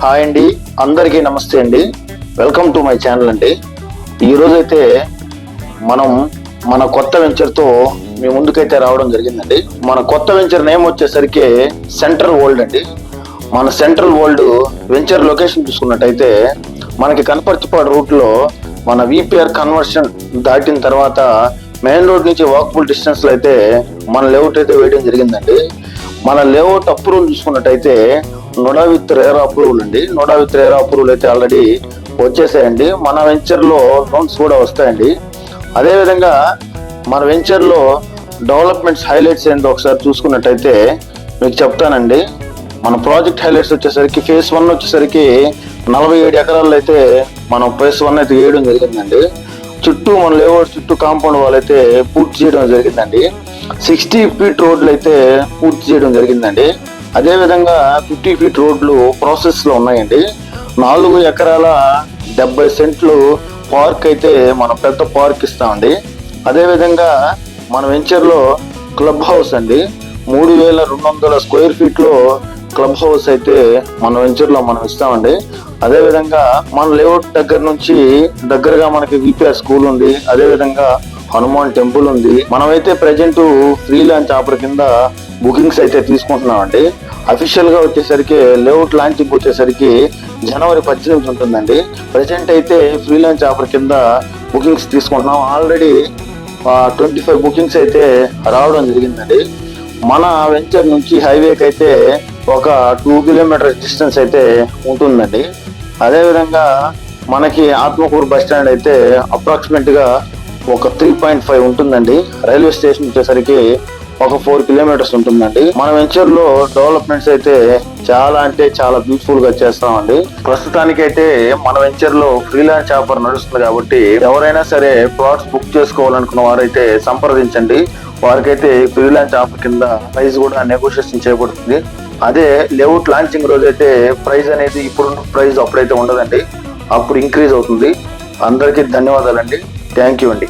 Hi అండి, అందరికీ నమస్తే అండి. వెల్కమ్ టు మై ఛానల్ అండి. ఈరోజైతే మనం మన కొత్త వెంచర్తో మీ ముందుకైతే రావడం జరిగిందండి. మన కొత్త వెంచర్ నేమ్ వచ్చేసరికి సెంట్రల్ వరల్డ్ అండి. మన సెంట్రల్ వరల్డ్ వెంచర్ లొకేషన్ చూసుకున్నట్టయితే మనకి కనపర్తిపాడు రూట్లో మన విపిఆర్ కన్వర్షన్ దాటిన తర్వాత మెయిన్ రోడ్ నుంచి వాకబుల్ డిస్టెన్స్లో అయితే మన లేఅవుట్ అయితే వేయడం జరిగిందండి. మన లేఅవుట్ అప్రూవల్ చూసుకున్నట్టయితే నోడా విత్ రేరా అప్రూవల్ అండి. నోడా విత్ రేరా అప్రూవల్ అయితే ఆల్రెడీ వచ్చేసాయండి. మన వెంచర్లో లోన్స్ కూడా వస్తాయండి. అదేవిధంగా మన వెంచర్లో డెవలప్మెంట్స్ హైలైట్స్ ఏంటో ఒకసారి చూసుకున్నట్టయితే మీకు చెప్తానండి. మన ప్రాజెక్ట్ హైలైట్స్ వచ్చేసరికి ఫేజ్ 1 వచ్చేసరికి 47 ఎకరాల్లో అయితే మనం ఫేజ్ 1 అయితే వేయడం జరిగిందండి. చుట్టూ మన లేఅవుట్ చుట్టూ కాంపౌండ్ వాళ్ళు అయితే పూర్తి చేయడం జరిగిందండి. 60 ఫీట్ రోడ్లు అయితే పూర్తి చేయడం జరిగిందండి. అదేవిధంగా 50 ఫీట్ రోడ్లు ప్రాసెస్ లో ఉన్నాయండి. 4 ఎకరాల 70 సెంట్లు పార్క్ అయితే మనం పెద్ద పార్క్ ఇస్తామండి. అదేవిధంగా మన వెంచర్ లో క్లబ్ హౌస్ అండి, 3200 స్క్వేర్ ఫీట్ లో క్లబ్ హౌస్ అయితే మన వెంచర్ లో మనం ఇస్తామండి. అదేవిధంగా మన లేఅవుట్ దగ్గర నుంచి దగ్గరగా మనకి విపిఆర్ స్కూల్ ఉంది. అదేవిధంగా హనుమాన్ టెంపుల్ ఉంది. మనమైతే ప్రజెంట్ ఫ్రీ లాంచ్ ఆఫర్ కింద బుకింగ్స్ అయితే తీసుకుంటున్నామండి. అఫీషియల్ గా వచ్చేసరికి లేఅవుట్ లాంచింగ్ వచ్చేసరికి జనవరి 18 ఉంటుందండి. ప్రజెంట్ అయితే ఫ్రీ లాంచ్ ఆఫర్ కింద బుకింగ్స్ తీసుకుంటున్నాం. ఆల్రెడీ 25 బుకింగ్స్ అయితే రావడం జరిగిందండి. మన వెంచర్ నుంచి హైవేకి అయితే ఒక 2 కిలోమీటర్ డిస్టెన్స్ అయితే ఉంటుందండి. అదేవిధంగా మనకి ఆత్మకూరు బస్ స్టాండ్ అయితే అప్రాక్సిమేట్ గా ఒక 3.5 ఉంటుందండి. రైల్వే స్టేషన్ వచ్చేసరికి ఒక 4 కిలోమీటర్స్ ఉంటుందండి. మన వెంచర్ లో డెవలప్మెంట్స్ అయితే చాలా అంటే చాలా బ్యూటిఫుల్ గా చేస్తామండి. ప్రస్తుతానికైతే మన వెంచర్ లో ఫ్రీలాన్స్ ఆఫర్ నడుస్తుంది కాబట్టి ఎవరైనా సరే ప్లాట్స్ బుక్ చేసుకోవాలనుకున్న వారైతే సంప్రదించండి. వారికైతే ఫ్రీలాన్స్ ఆఫర్ కింద ప్రైస్ కూడా నెగోషియేషన్ చేయబడుతుంది. అదే లేఅవుట్ లాంచింగ్ రోజు అయితే ప్రైస్ అనేది ఇప్పుడున్న ప్రైస్ అప్పుడైతే ఉండదండి, అప్పుడు ఇంక్రీజ్ అవుతుంది. అందరికీ ధన్యవాదాలండి. థ్యాంక్ యూ అండి.